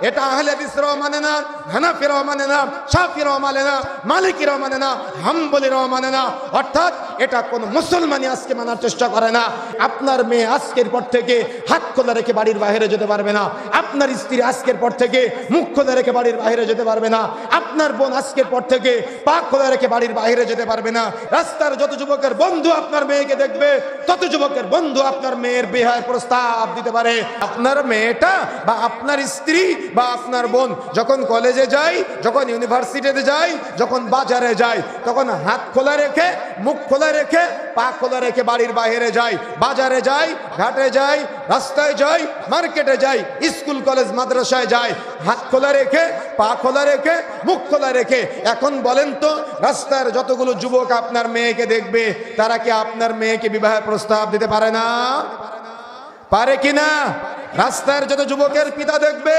এটা আহলে হাদিসরাও মানে না, হানাফিরাও মানে না, শাফিরাও মানে না, মালিকিরাও মানে না, হাম্বলিরাও মানে না। অর্থাৎ এটা কোন মুসলমানই আজকে মানার চেষ্টা করে না। আপনার মেয়ে আজকের পর থেকে হাত খোলা রেখে বাড়ির বাইরে যেতে পারবে না। আপনার স্ত্রী আজকের পর থেকে মুখ খোলা রেখে বাড়ির বাইরে যেতে পারবে না। আপনার বোন আজকের পর থেকে পা খোলা রেখে বাড়ির বাইরে যেতে পারবে না। রাস্তার যত যুবকের বন্ধু আপনার মেয়েকে দেখবে, তত যুবকের বন্ধু আপনার মেয়ের বিবাহের প্রস্তাব দিতে পারে। আপনার মেয়েটা বা আপনার স্ত্রী বা আপনার বোন যখন কলেজে যায়, যখন ইউনিভার্সিটিতে যায়, যখন বাজারে যায়, তখন হাত খোলা রেখে, মুখ খোলা রেখে, পা খোলা রেখে বাড়ির বাইরে যায়, বাজারে যায়, ঘাটে যায়, রাস্তায় যায়, মার্কেটে যায়, স্কুল কলেজ মাদ্রাসায় যায়, হাত খোলা রেখে, পা খোলা রেখে, মুখ খোলা রেখে। এখন বলেন তো, রাস্তার যতগুলো যুবক আপনার মেয়েকে দেখবে, তারা কি আপনার মেয়েকে বিবাহের প্রস্তাব দিতে পারে না? পারে কিনা? রাস্তার যত যুবকের পিতা দেখবে,